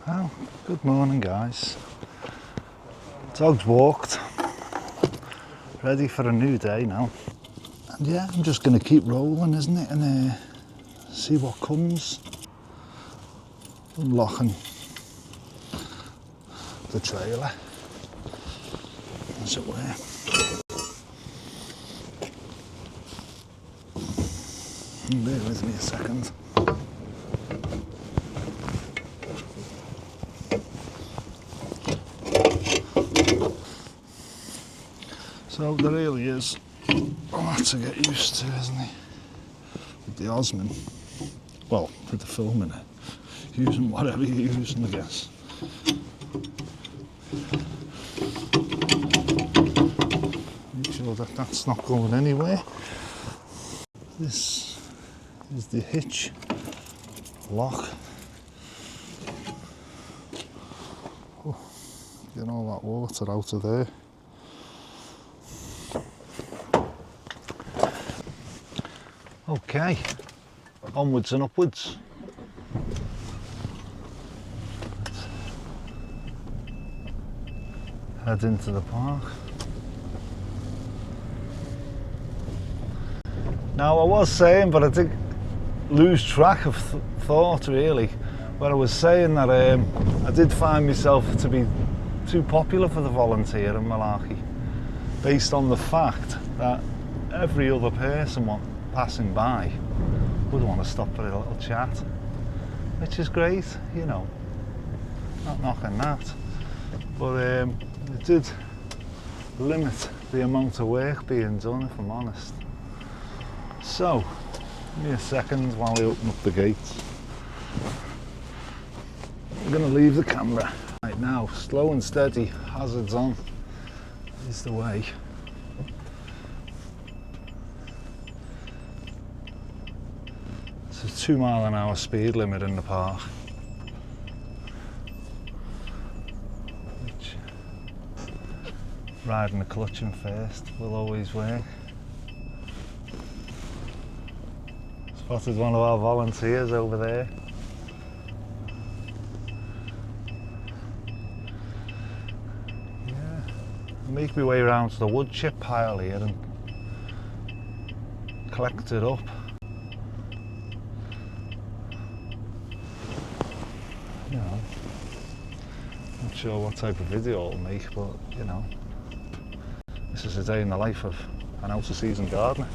Well, good morning guys. Dog's walked, ready for a new day now. And yeah, I'm just going to keep rolling, isn't it, and see what comes. Unlocking the trailer, as it were. Bear with me a second. So there really is a lot to get used to, isn't it? With the Osmo. Well, with the filming it. Using whatever you're using, I guess. Make sure that that's not going anywhere. This is the hitch lock. Oh, get all that water out of there. Okay, onwards and upwards. Head into the park. Now I was saying, but I did lose track of thought really, where I was saying that I did find myself to be too popular for the volunteer in malarkey, based on the fact that every other person passing by would want to stop for a little chat, which is great, you know, not knocking that, but it did limit the amount of work being done, if I'm honest. So, give me a second while I open up the gates. I'm going to leave the camera. Right now, slow and steady, hazards on, is the way. It's a 2 mile an hour speed limit in the park. Which, riding the clutch in first will always work. Spotted one of our volunteers over there. Yeah, I'll make my way around to the wood chip pile here and collect it up. You know, not sure what type of video I'll make, but you know, this is a day in the life of an out of season gardener.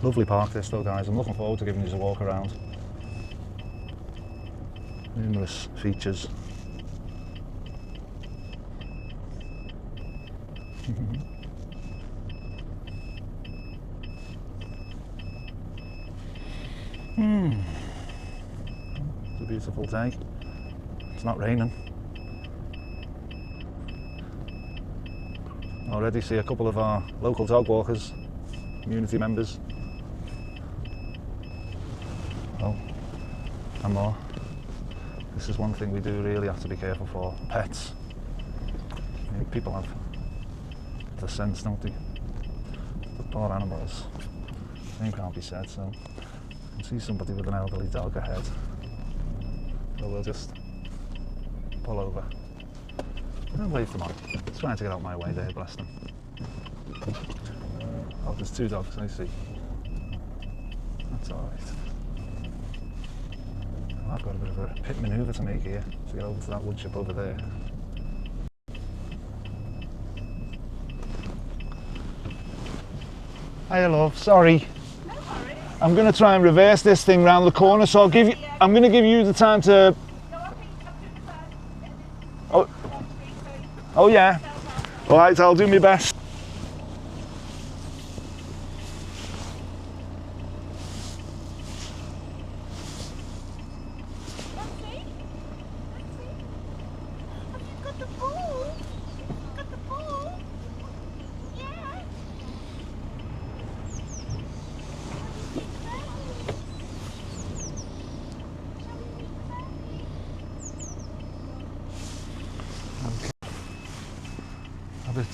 Lovely park this though guys, I'm looking forward to giving you a walk around. Numerous features. It's a beautiful day. It's not raining. Already see a couple of our local dog walkers, community members. Oh, and more. This is one thing we do really have to be careful for. Pets. I mean, people have the sense, don't they? But poor animals. Same can't be said, so I can see somebody with an elderly dog ahead. So we'll just pull over and wave them on. He's trying to get out my way there, bless them. Oh, there's 2 dogs, I see. That's alright. I've got a bit of a pit manoeuvre to make here to get over to that wood chip over there. Hiya love, sorry. No worries. I'm going to try and reverse this thing round the corner, so I'm going to give you the time to... Oh yeah. Alright, I'll do my best.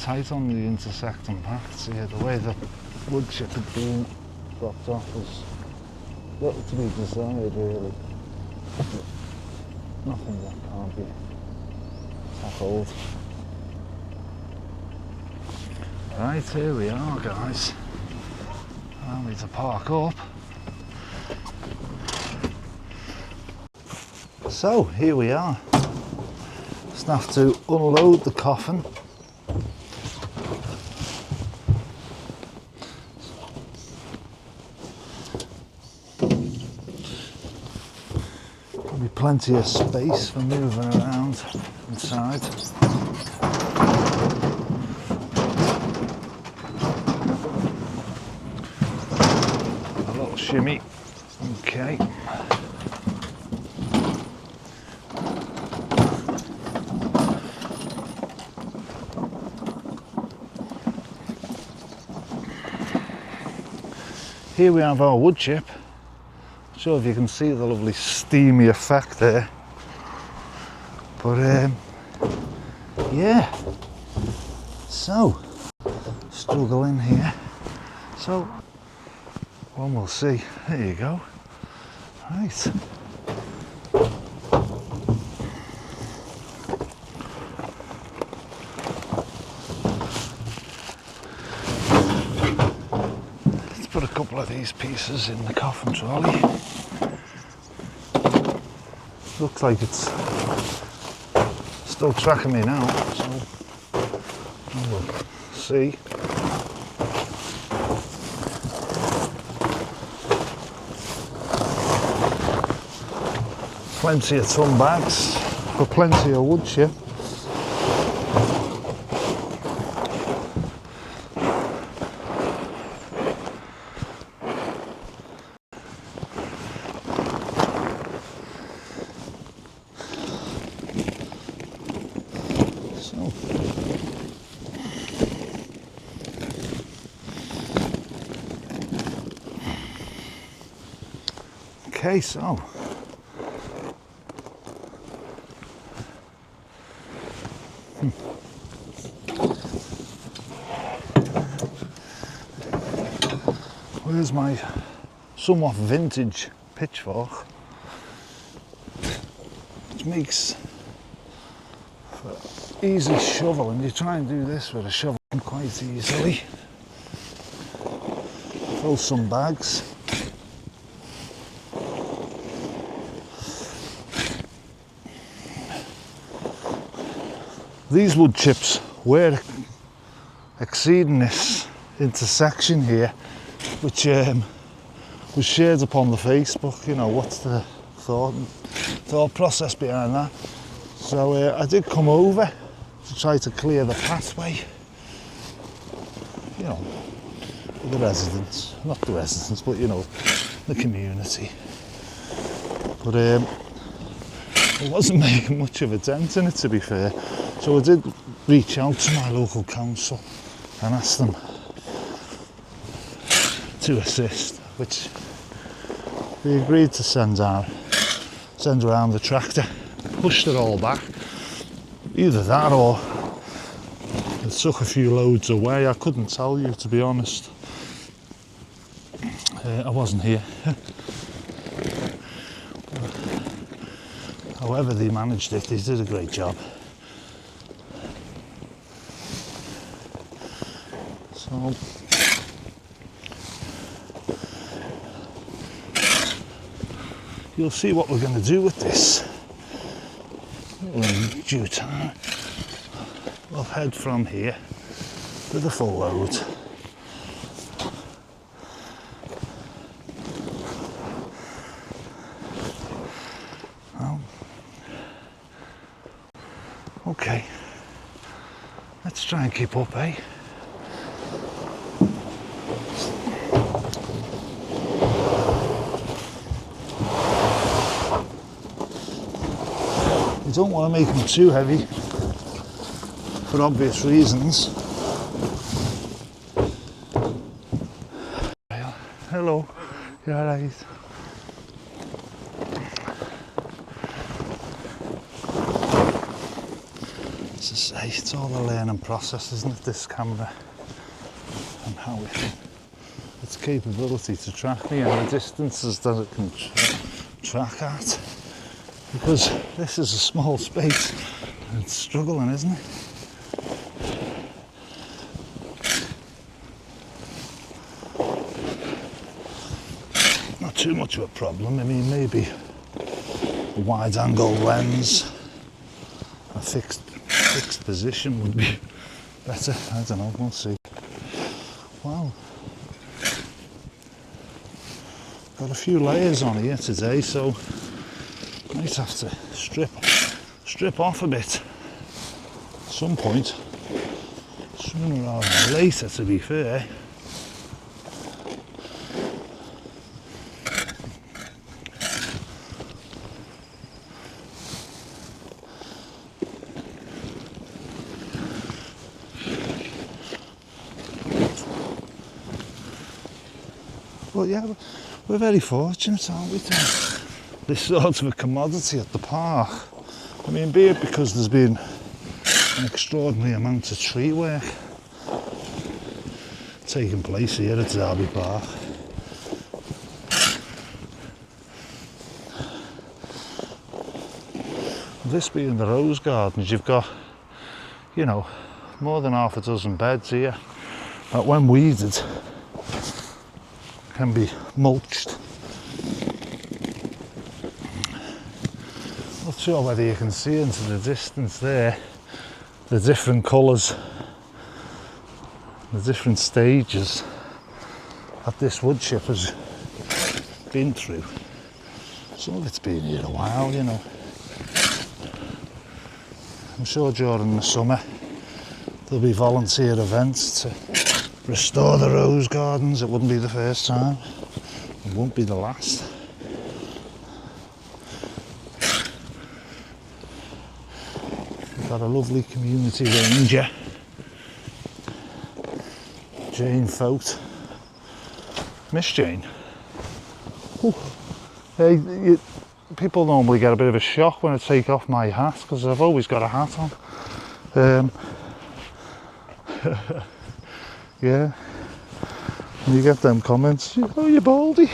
tight on the intersecting paths here. The way the wood chip had been dropped off was little to be desired really. Nothing that can't be tackled. Right, here we are guys. I need to park up. So here we are. Just have to unload the coffin. There'll be plenty of space for moving around inside. A little shimmy. Okay. Here we have our wood chip. Not sure if you can see the lovely steamy effect there. But yeah. So, struggle in here. So, one we'll see. There you go. Right. Put a couple of these pieces in the coffin trolley. Looks like it's still tracking me now, so we'll see. Plenty of ton bags for plenty of wood chip. Okay, so where's my somewhat vintage pitchfork, which makes for easy shoveling. You try and do this with a shovel quite easily. Fill some bags. These wood chips were exceeding this intersection here, which was shared upon the Facebook. You know, what's the thought process behind that? So I did come over to try to clear the pathway, you know, for the residents, not the residents, but you know, the community. But it wasn't making much of a dent in it, to be fair. So I did reach out to my local council and ask them to assist, which they agreed to send around the tractor, pushed it all back. Either that or it took a few loads away. I couldn't tell you, to be honest. I wasn't here. However they managed it, they did a great job. So you'll see what we're going to do with this in due time. We'll head from here with a full load. Okay, let's try and keep up, eh? You don't want to make them too heavy for obvious reasons. Hello, you're alright. It's a say, it's all a learning process, isn't it, this camera, and how its capability to track me and the distances that it can track at, because this is a small space and it's struggling, isn't it? Not too much of a problem. I mean, maybe a wide angle lens, a fixed position would be better. I don't know, we'll see. Wow, got a few layers on here today, so might have to strip off a bit at some point, sooner rather than later, to be fair. Well, yeah, we're very fortunate, aren't we, to have this sort of a commodity at the park. I mean, be it because there's been an extraordinary amount of tree work taking place here at Derby Park. This being the rose gardens, you've got, you know, more than half a dozen beds here that, when weeded, can be mulched. Not sure whether you can see into the distance there the different colours, the different stages that this wood chip has been through. Some of it's been here a while, you know. I'm sure during the summer there'll be volunteer events to restore the rose gardens. It wouldn't be the first time, it won't be the last. We've got a lovely community ranger, Jane Foat. Miss Jane. Ooh. Hey, people normally get a bit of a shock when I take off my hat, because I've always got a hat on. Yeah, and you get them comments, oh, you're baldy.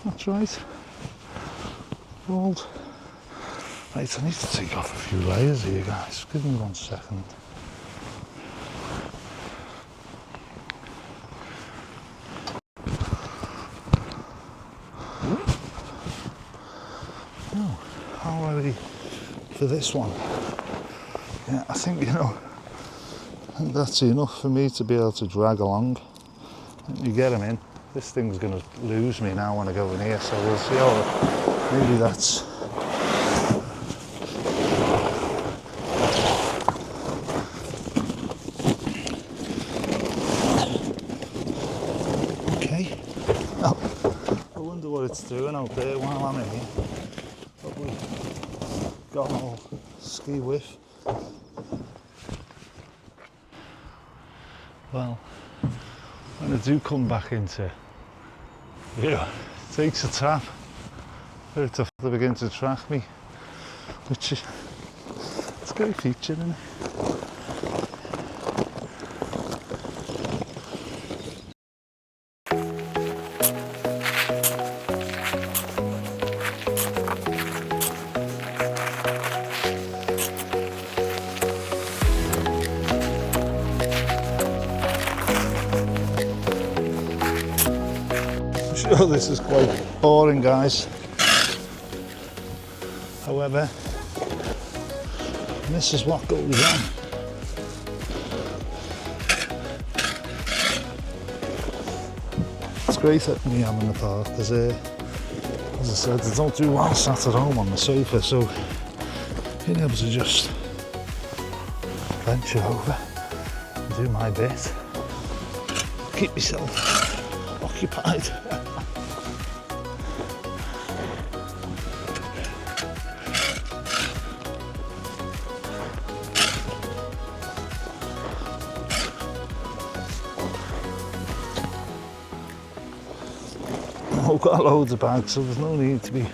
That's right, bald. Right, I need to take off a few layers here, guys. Give me 1 second. Oh, how ready for this one? Yeah, I think, you know, that's enough for me to be able to drag along. Let me get them in. This thing's going to lose me now when I go in here, so we'll see how. Maybe that's. Okay. Oh, I wonder what it's doing out there while I'm in here. Probably got all ski whiff. Well, when I do come back into, it takes a tap for it to begin to track me, which is, it's a great feature, isn't it? Sure, this is quite boring, guys. However, this is what goes on. It's great having me in the park because, as I said, I don't do well sat at home on the sofa, so being able to just venture over and do my bit, keep myself occupied. I've got loads of bags, so there's no need to be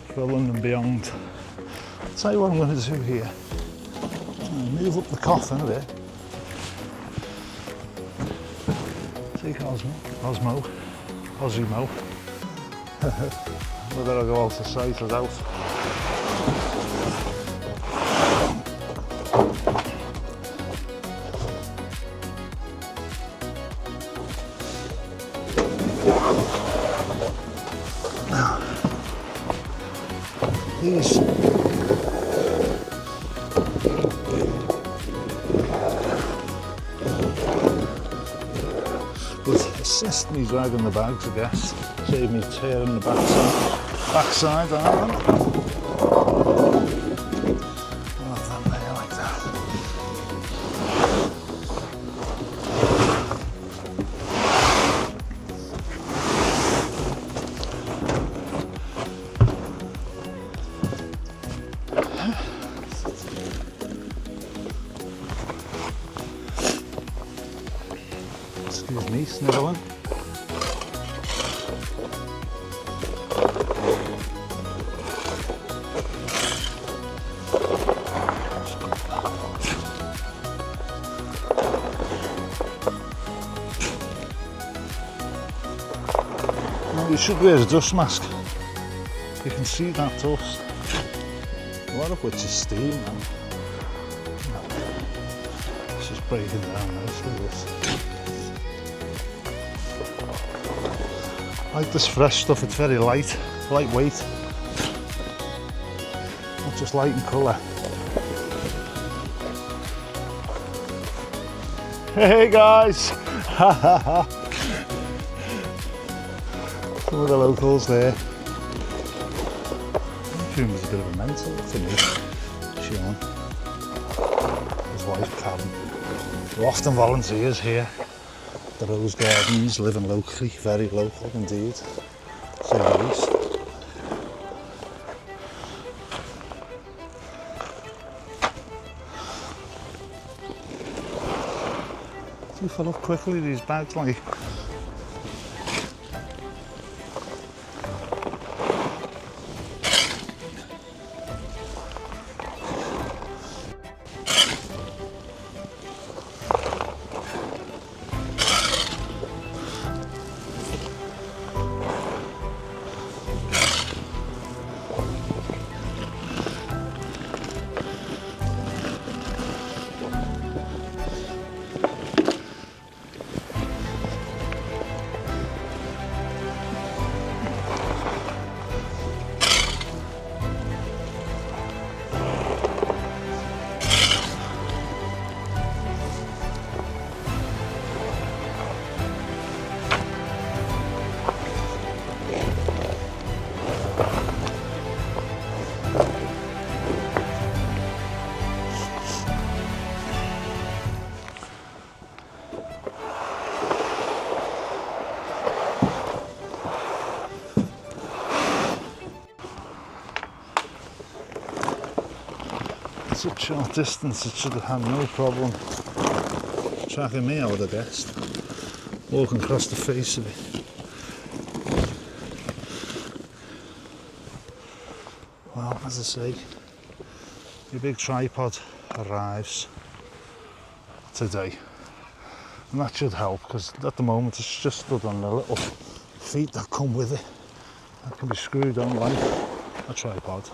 filling them beyond tell you what I'm going to do here. Move up the coffin a bit. Take Osmo. Whether I go out of sight or out. Now, these would assist me dragging the bags, I guess. Save me tearing the backside out of them. Love them there like that. Excuse me, snivelling. You should wear a dust mask. You can see that dust. A lot of which is steam. It's just breaking down nicely. This. I like this fresh stuff. It's very lightweight. Not just light in colour. Hey guys! Some of the locals there. Hume was a bit of a mental to me. Sean, his wife Karen. They're often volunteers here. The Rose Gardens, living locally, very local indeed. To say the least. Do fill up quickly these bags like. Such short distance, it should have had no problem tracking me, I would have guessed, walking across the face of it. Well, as I say, your big tripod arrives today, and that should help, because at the moment it's just stood on the little feet that come with it that can be screwed on like a tripod.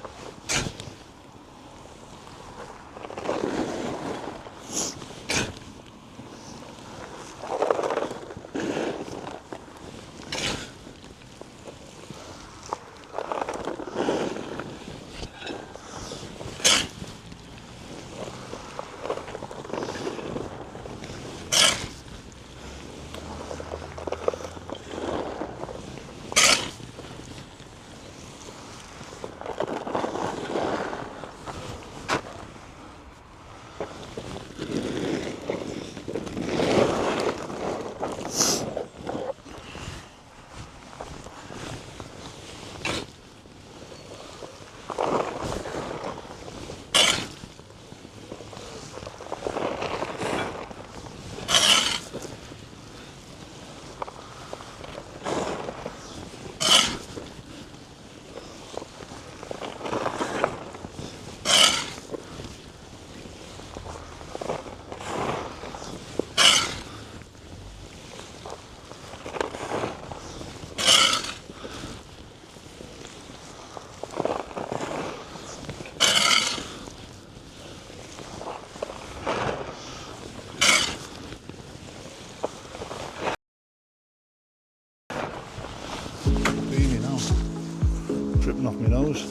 dripping off my nose.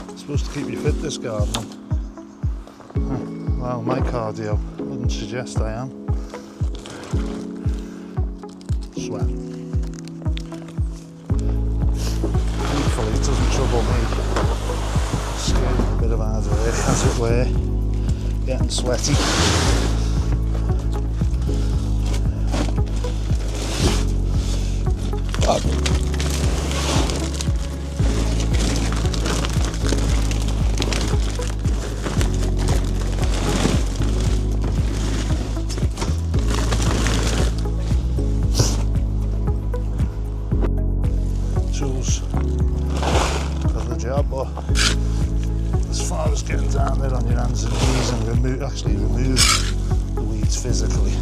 It's supposed to keep you fit, this gardening. Well, my cardio wouldn't suggest I am. Sweat. Thankfully it doesn't trouble me. Scared a bit of hard work, as it were. Getting sweaty. Tools for the job, but as far as getting down there on your hands and knees and remove the weeds physically,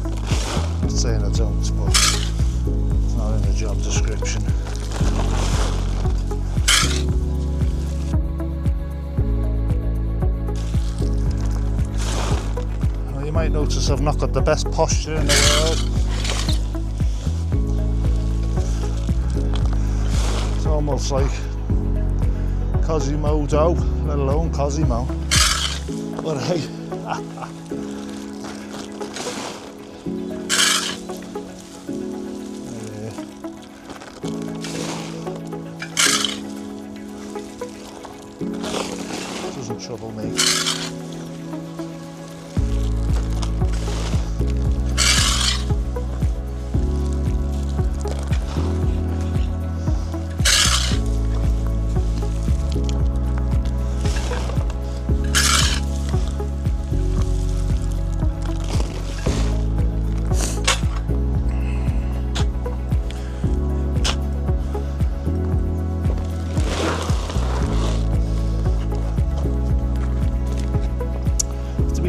I'm not saying I don't, but it's not in the job description. Well, you might notice I've not got the best posture in the world. It's almost like Cosimo-do, let alone Cosimo. But hey, doesn't trouble me.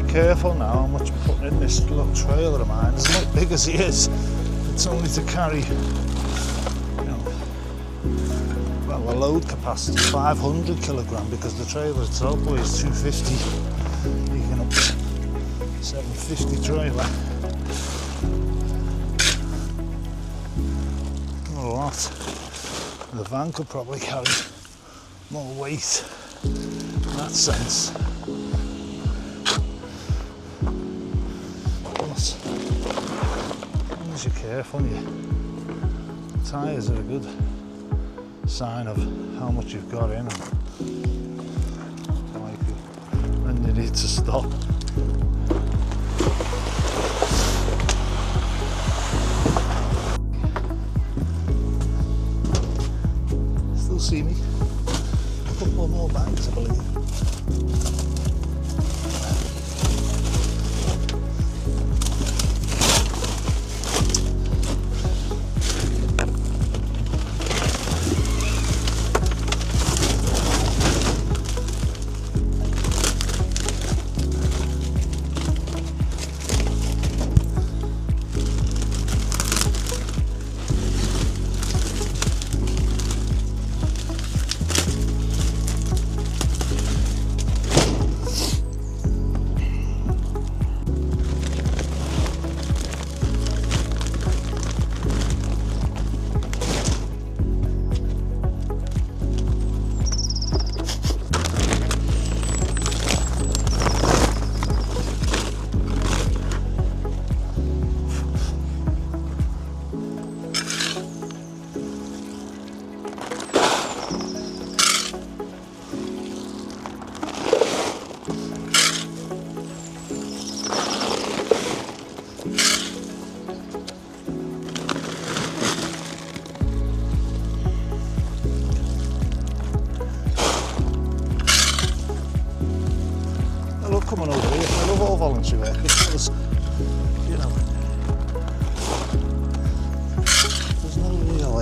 Careful now how much I'm putting in this little trailer of mine. As much big as he is, it's only to carry, you know, well, the load capacity is 500 kilogram because the trailer itself weighs 250. You can up to 750 trailer. Not a lot. The van could probably carry more weight in that sense. As long as you're careful, your tyres are a good sign of how much you've got in, and like when you need to stop. Still see me? A couple more bags, I believe. Coming over here, I love all voluntary work because, you know, there's no real,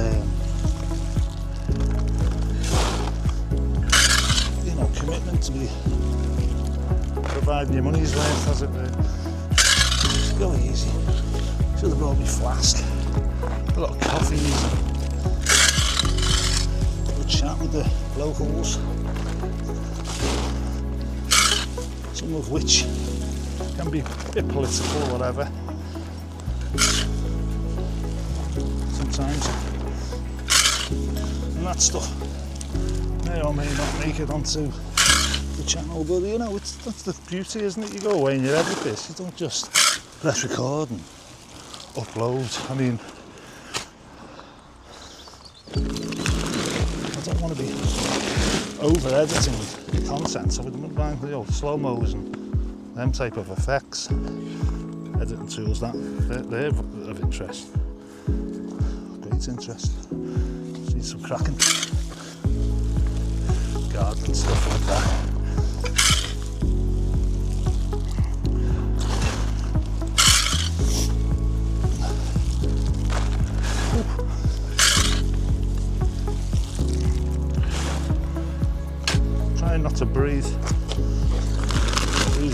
you know, commitment to be providing your money's worth, as it were. Just go easy. Should have brought me flask, a lot of coffee, good chat with the locals. Some of which can be a bit political or whatever. Sometimes and that stuff may or may not make it onto the channel, but you know, that's the beauty, isn't it? You go away and you edit this, you don't just press record and upload. I mean, I don't want to be over editing content, so I wouldn't mind, you know, slow-mos and them type of effects, editing tools, they're of interest, great interest. See some cracking garden stuff like that. Trying not to breathe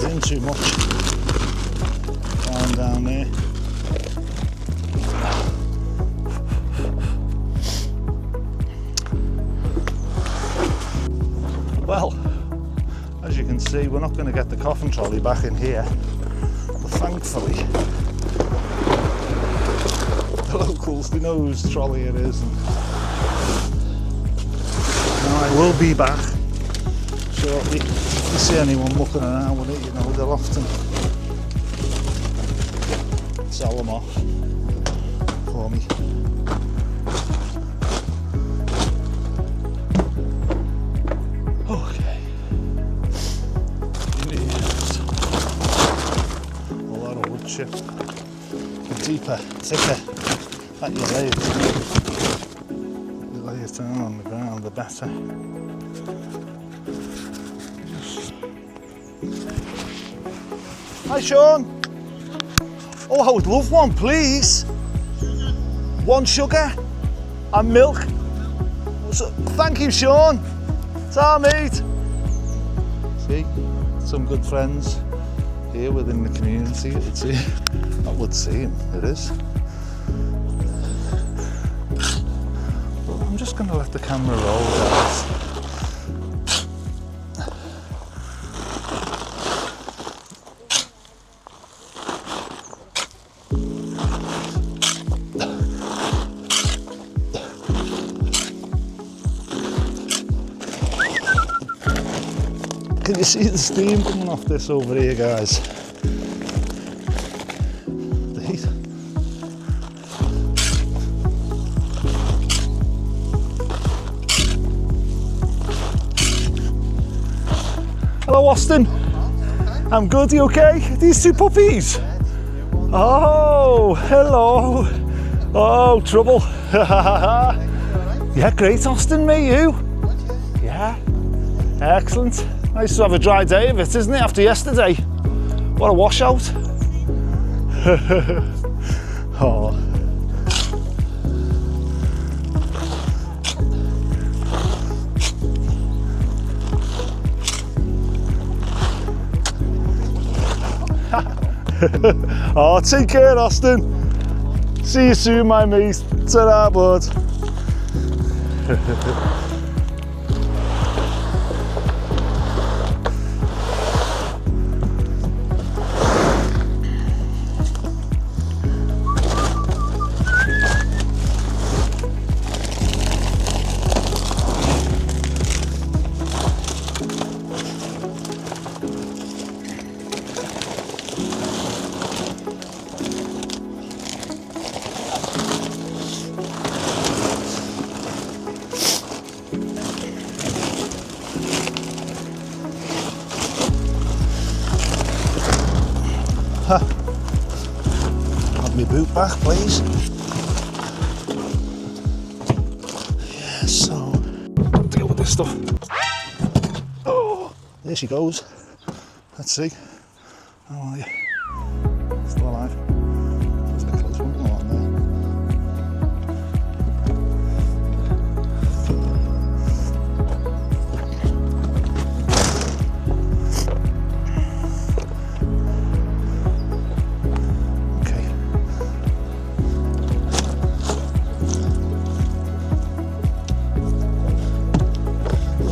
in too much down there. Well, as you can see, we're not going to get the coffin trolley back in here, but thankfully the locals, they know whose trolley it is, and now I will be back shortly. If you see anyone looking around with it, you know, they'll often sell them off for me. Okay. A lot of wood chip. The deeper, thicker that you lay it down on the ground, the better. Hi Sean. Oh, I would love one, please. One sugar and milk. So, thank you, Sean. Ta, mate. See, some good friends here within the community. That would seem it is. Well, I'm just going to let the camera roll, guys. Can you see the steam coming off this over here, guys? The heat. Hello, Austin. I'm good, you okay? These two puppies? Oh, hello. Oh, trouble. Yeah, great, Austin, mate, you? Yeah, excellent. Nice to have a dry day of it, isn't it, after yesterday? What a washout. Oh. Oh, take care, Austin. See you soon, my mate. Ta-ra, bud. Have my boot back, please. Yeah, so deal with this stuff. Oh, there she goes. Let's see. How are you? Still alive? That's a close one, on there.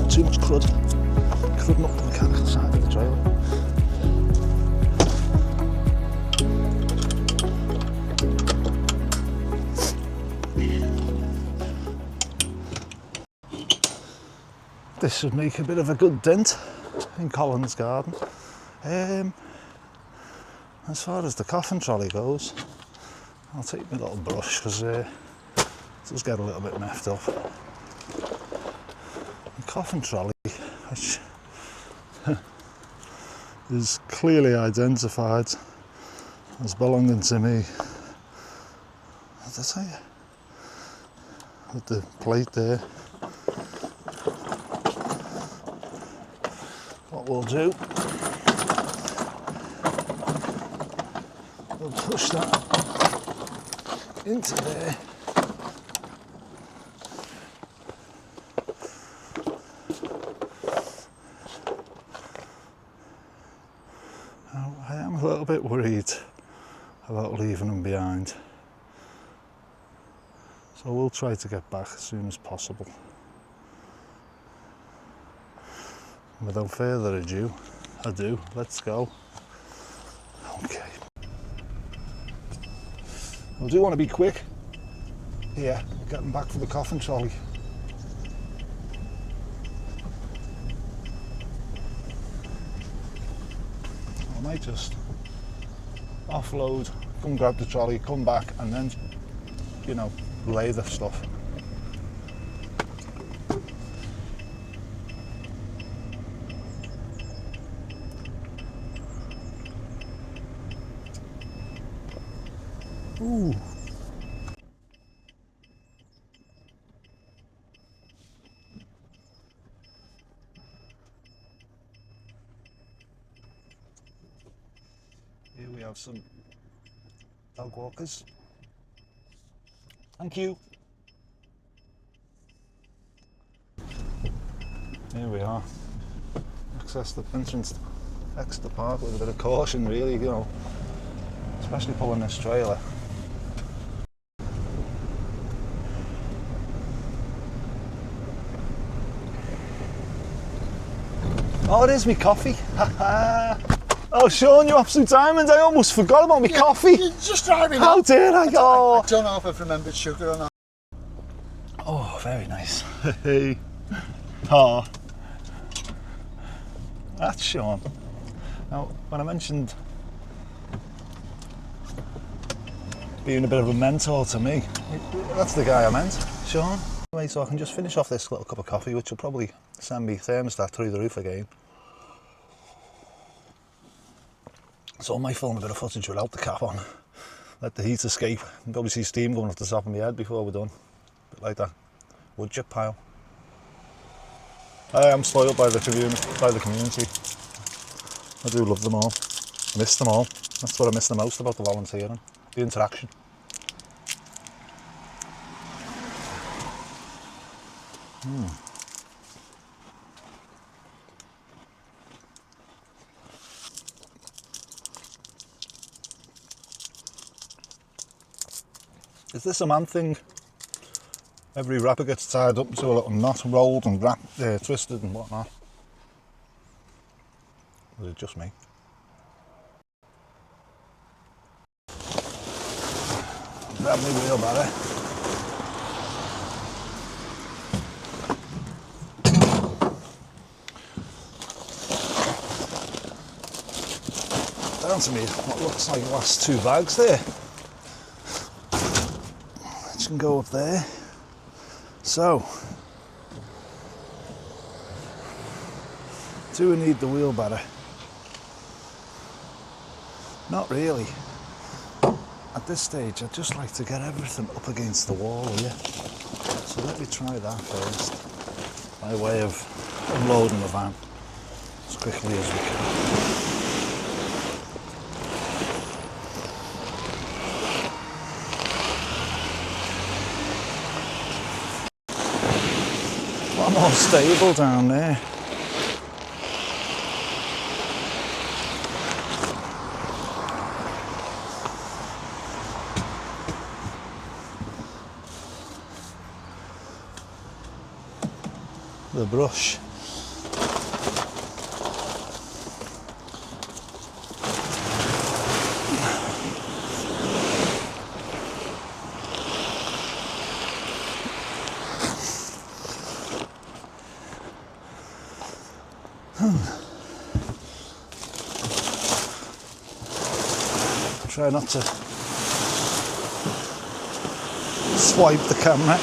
Too much crud. Crud up the mechanical side of the trailer. this should make a bit of a good dent in Colin's garden. As far as the coffin trolley goes, I'll take my little brush because it does get a little bit messed up. The coffin trolley, which is clearly identified as belonging to me. What did I say? With the plate there. What we'll do, we'll push that into there. Now, I am a little bit worried about leaving them behind, so we'll try to get back as soon as possible. Without further ado, let's go. Okay. I do want to be quick here, getting back for the coffin trolley. I might just offload, come grab the trolley, come back, and then, you know, lay the stuff. Ooh. Here we have some dog walkers. Thank you. Here we are. Access the entrance, exit the park with a bit of caution, really, you know, especially pulling this trailer. Oh, there's me coffee. Oh, Sean, you absolute diamond. I almost forgot about me coffee. You're just driving. How dare I? Oh. I don't know if I've remembered sugar or not. Oh, very nice. Hey. Oh. That's Sean. Now, when I mentioned being a bit of a mentor to me, that's the guy I meant, Sean. Anyway, so I can just finish off this little cup of coffee, which will probably send me thermostat through the roof again. So I might film a bit of footage without the cap on. Let the heat escape. You can probably see steam going off the top of my head before we're done. A bit like that wood chip pile. I am spoiled by the community. I do love them all. I miss them all. That's what I miss the most about the volunteering. The interaction. Is this a man thing? Every wrapper gets tied up into a little knot, rolled and twisted and whatnot. Or is it just me? Grab my wheelbarrow. Down to me what looks like the last two bags there. Which can go up there. So, do we need the wheelbarrow? Not really. At this stage, I'd just like to get everything up against the wall here. So let me try that first, by way of unloading the van as quickly as we can. A lot more stable down there. The brush. Try not to swipe the camera.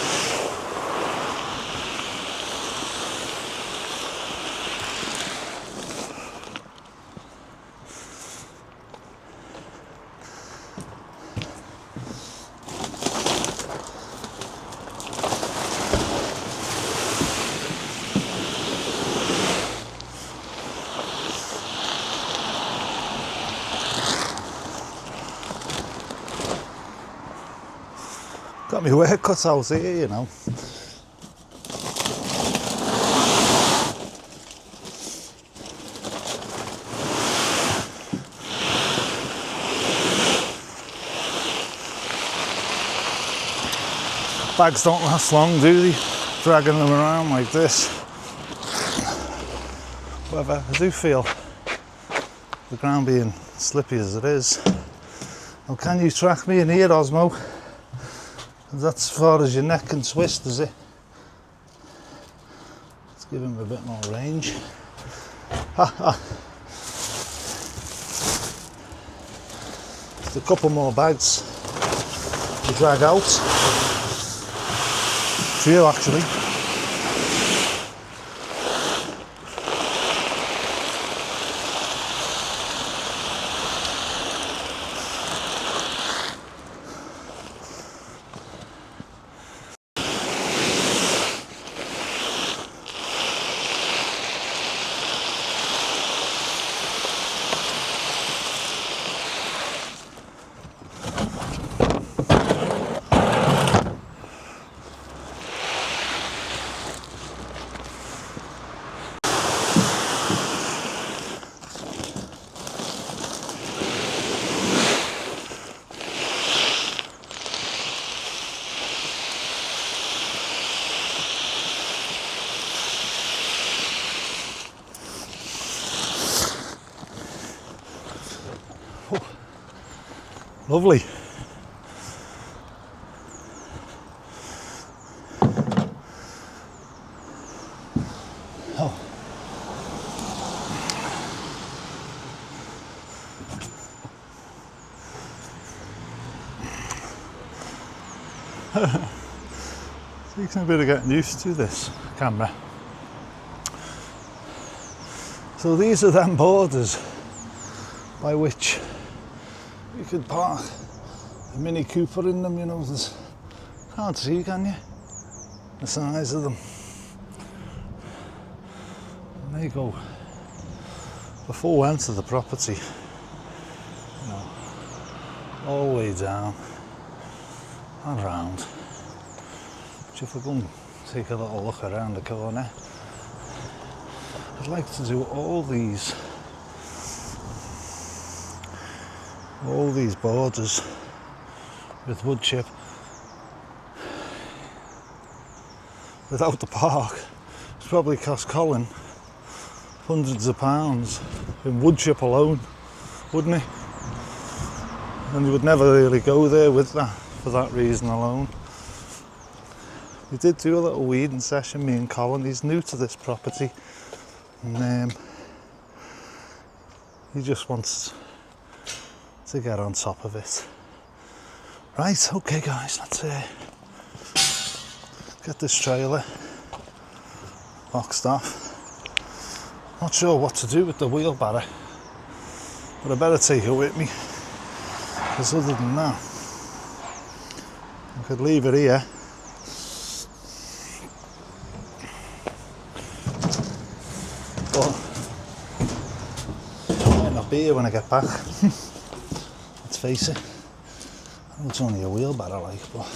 Got my work cut out here, you know. Bags don't last long, do they? Dragging them around like this. However, I do feel the ground being slippy as it is. Now, can you track me in here, Osmo? That's as far as your neck can twist, is it? Let's give him a bit more range. Just a couple more bags to drag out. Few actually. Lovely. Oh. Taking a bit of getting used to this camera. So these are them borders by which you could park a Mini Cooper in them, you know. There's, can't see, can you? The size of them. And there you go. The full length of the property. You know, all the way down and round. Which if we go and take a little look around the corner, I'd like to do all these borders with wood chip without the park. It's probably cost Colin hundreds of pounds in wood chip alone, wouldn't it? And he would never really go there with that for that reason alone. We did do a little weeding session, me and Colin. He's new to this property, and he just wants to get on top of it. Right, okay guys, let's get this trailer boxed off. Not sure what to do with the wheelbarrow, but I better take it with me, because other than that, I could leave it here. But I might not be here when I get back. Let's face it, I know it's only a wheelbarrow like, but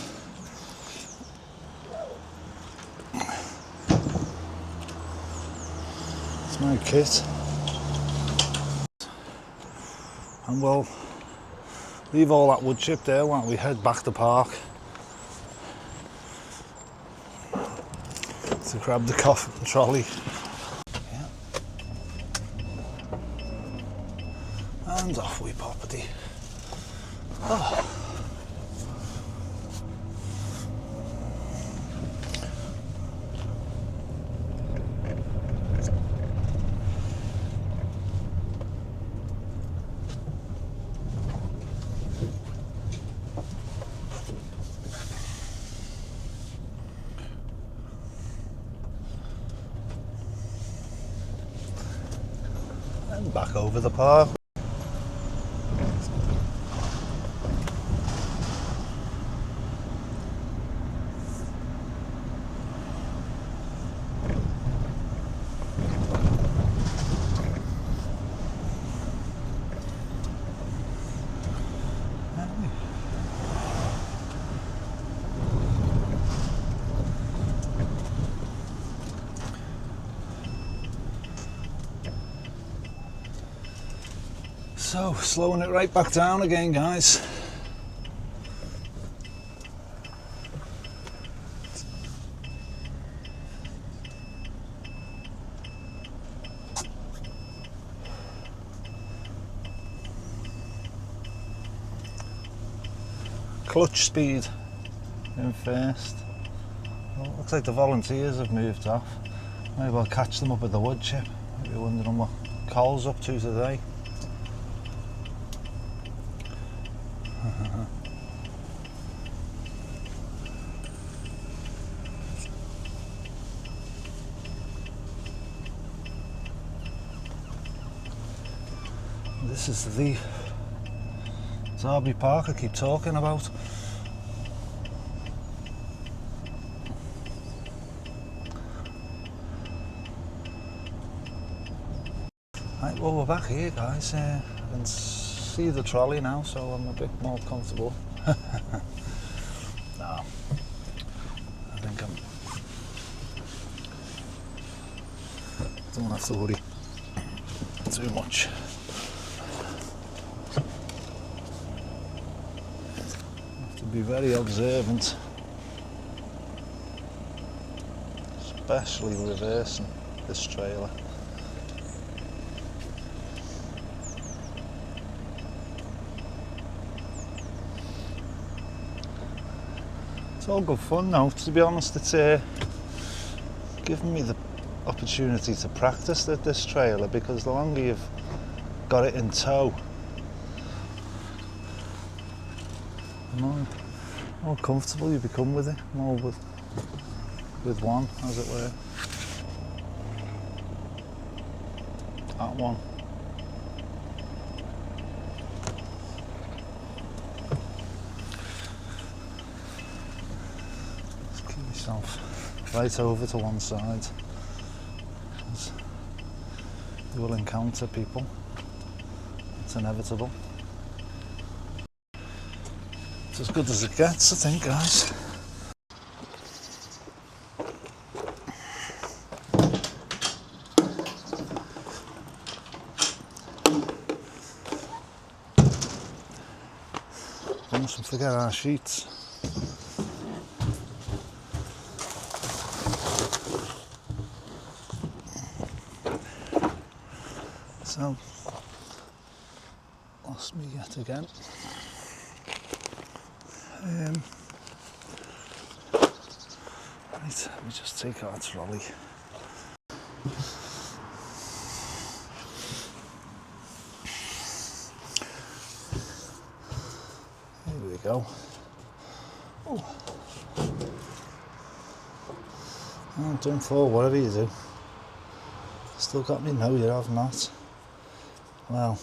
it's my kit. And we'll leave all that wood chip there while we head back to park to grab the coffin trolley. Yeah. And off we poppity. Oh. back over the park. So, slowing it right back down again, guys. Clutch speed in first. Well, looks like the volunteers have moved off. Maybe I'll catch them up at the wood chip. Maybe wondering what Cole's up to today. This is the Derby Park I keep talking about. Right, well, we're back here, guys. I can see the trolley now, so I'm a bit more comfortable. No, I think don't have to worry too much. Have to be very observant, especially reversing this trailer. It's all good fun now, to be honest. It's given me the opportunity to practice this trailer, because the longer you've got it in tow, the more comfortable you become with it, more with one, as it were. That one. Right over to one side. You will encounter people. It's inevitable. It's as good as it gets, I think, guys. We mustn't forget our sheets. So, lost me yet again. Right, let me just take our trolley. Here we go. Oh, don't fall, whatever you do. Still got me? No, you have not. Well,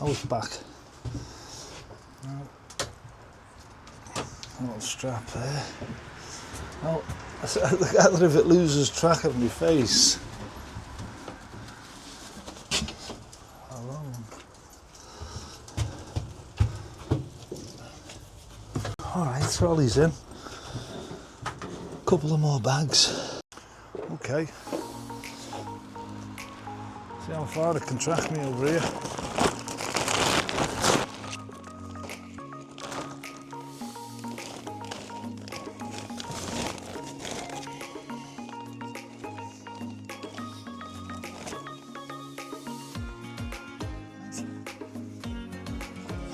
I was back. A little strap there. Oh, look at that if it loses track of my face. Hello. Alright, trolley's in. Couple of more bags. Okay. See how far it can track me over here.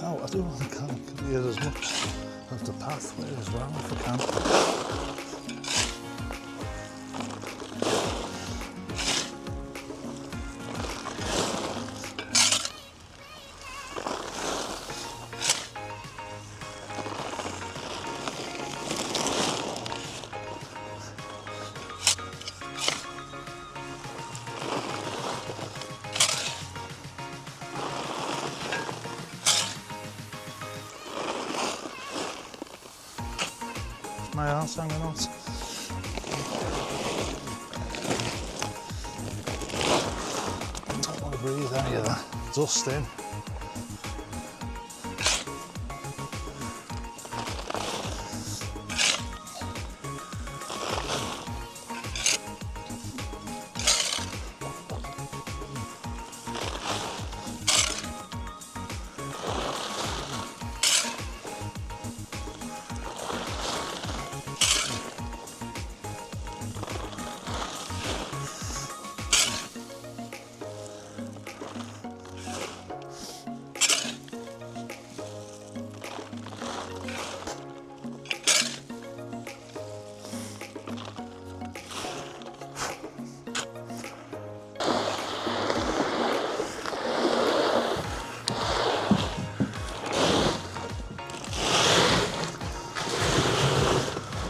Oh, I do want to clear as much of the pathway as well if I can. My arse hanging out. Don't want to breathe any of that dust in.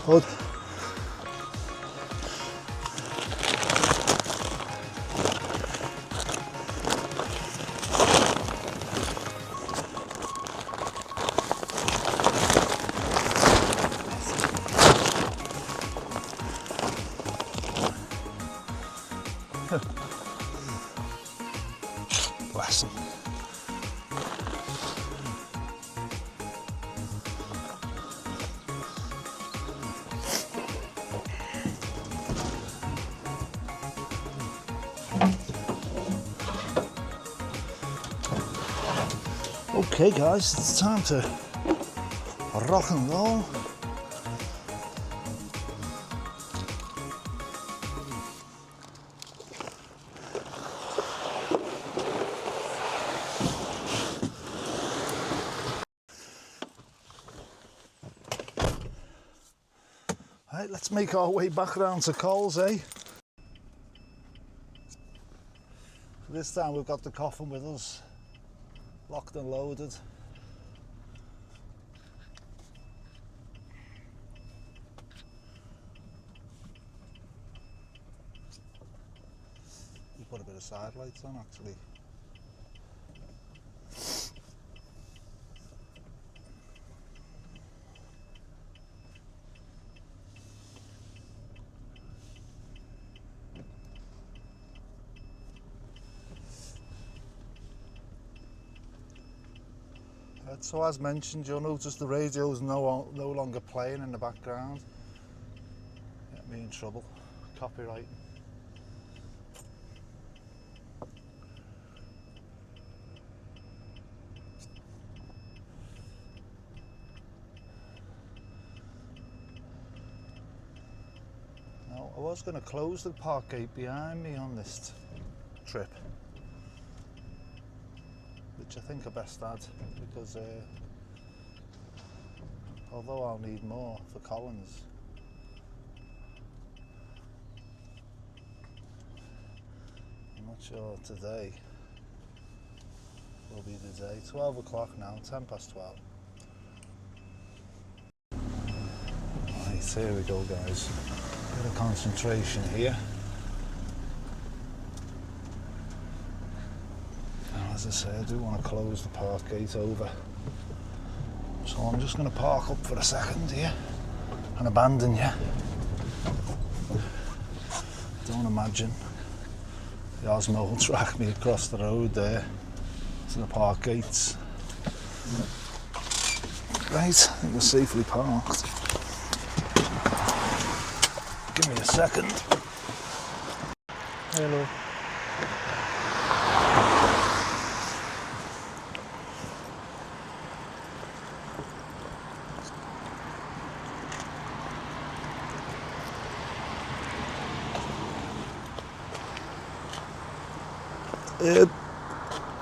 Good. Bless him. Okay guys, it's time to rock and roll. Right, let's make our way back around to Coles, eh? This time we've got the coffin with us, locked and loaded. We put a bit of side lights on actually. So as mentioned, you'll notice the radio is no longer playing in the background. Get me in trouble, copyright. Now I was going to close the park gate behind me on this trip, which I think I best add, because although I'll need more for Collins, I'm not sure today will be the day. 12 o'clock now, 10 past 12. Right, here we go guys, bit of concentration here. As I say, I do want to close the park gate over, so I'm just going to park up for a second here and abandon you. Don't imagine the Osmo will track me across the road there to the park gates. Right, I think we're safely parked. Give me a second. Hello.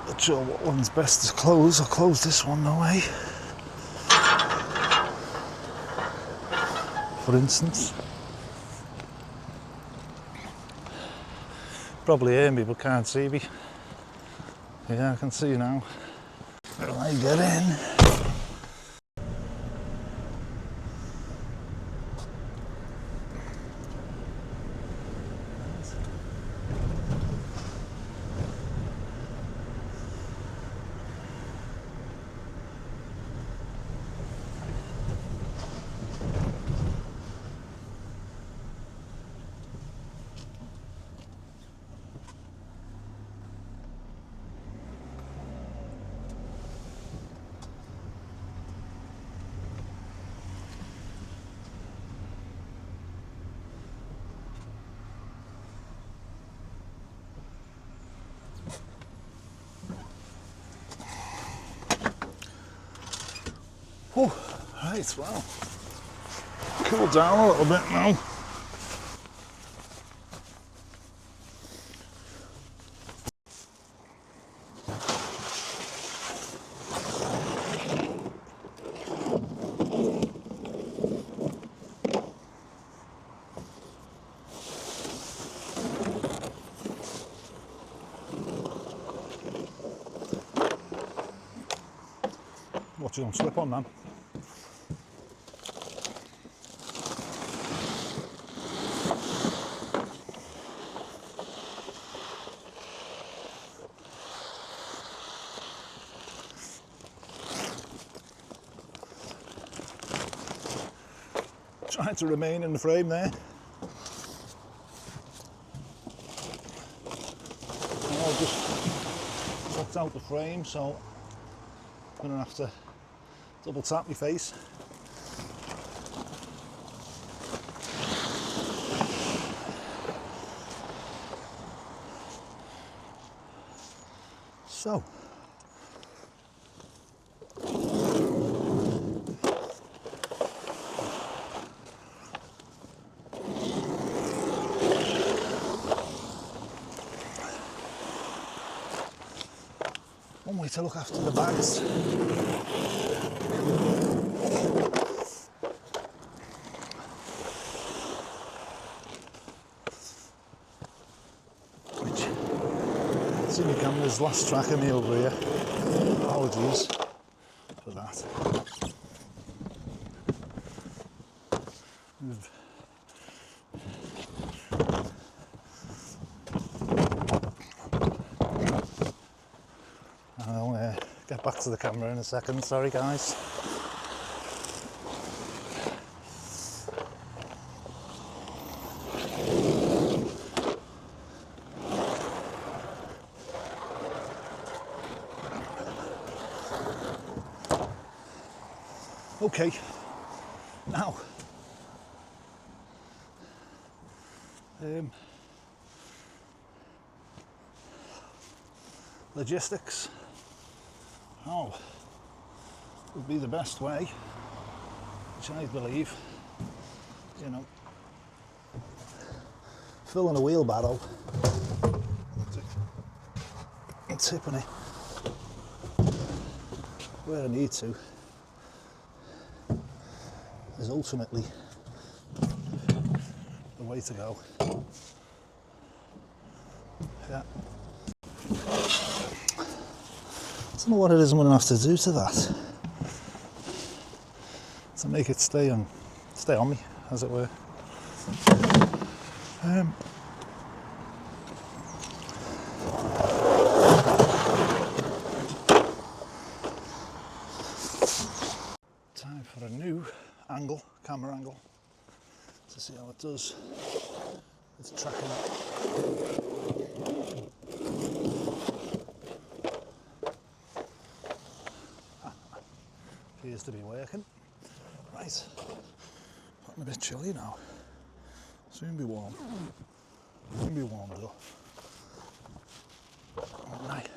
Not sure what one's best to close. I'll close this one no way. For instance. Probably hear me but can't see me. Yeah, I can see you now. Where do I get in? Oh, right, well, cool down a little bit now. Watch you don't slip on, man. Trying to remain in the frame there. And I'll just knocked out the frame, so I'm gonna have to double tap my face. So, one way to look after the bags. Which, seeing the camera's last track of me over here. Apologies for that. I'll get back to the camera in a second, sorry guys. Okay, now logistics. How would be the best way, which I believe, you know, filling a wheelbarrow and tipping it where I need to is ultimately the way to go. Yeah. I don't know what it is I'm going to have to do to that to make it stay on me, as it were. Time for a new angle, camera angle, to see how it does. It's tracking it. Appears to be working. Right, getting a bit chilly now. Soon be warm. Soon be warmed up. Right.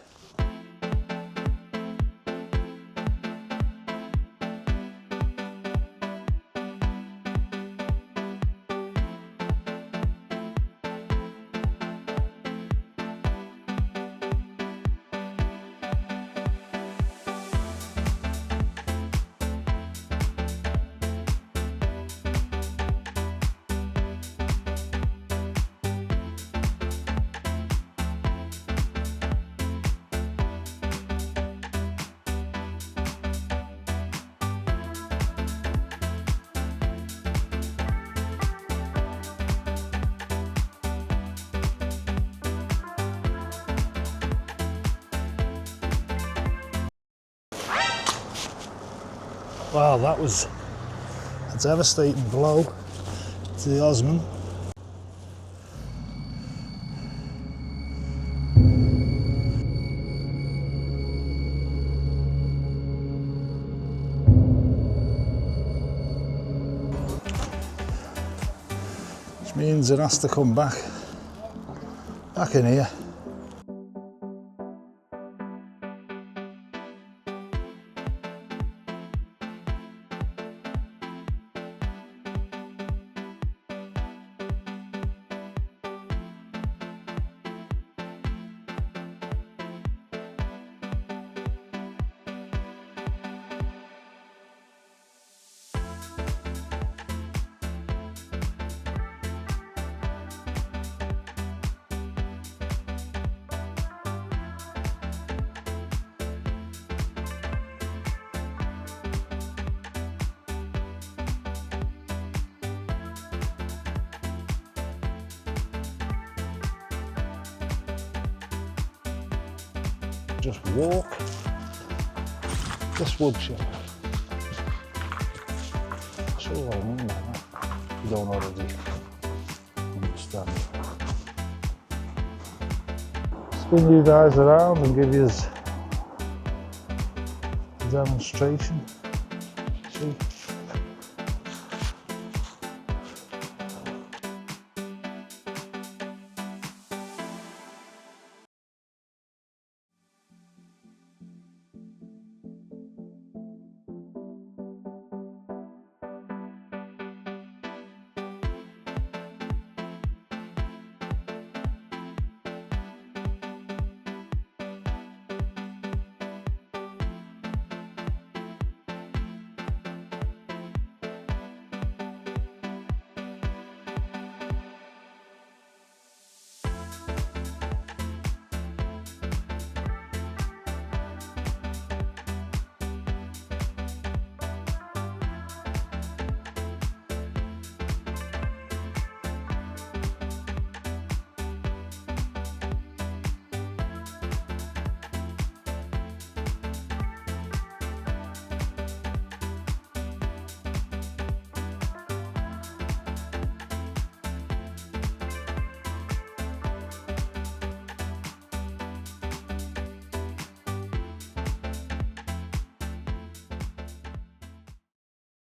Wow, that was a devastating blow to the Osmo. Which means it has to come back in here. just walk this wood chip. That's all I mean by that. You don't already understand. Spin you guys around and give you a demonstration. See?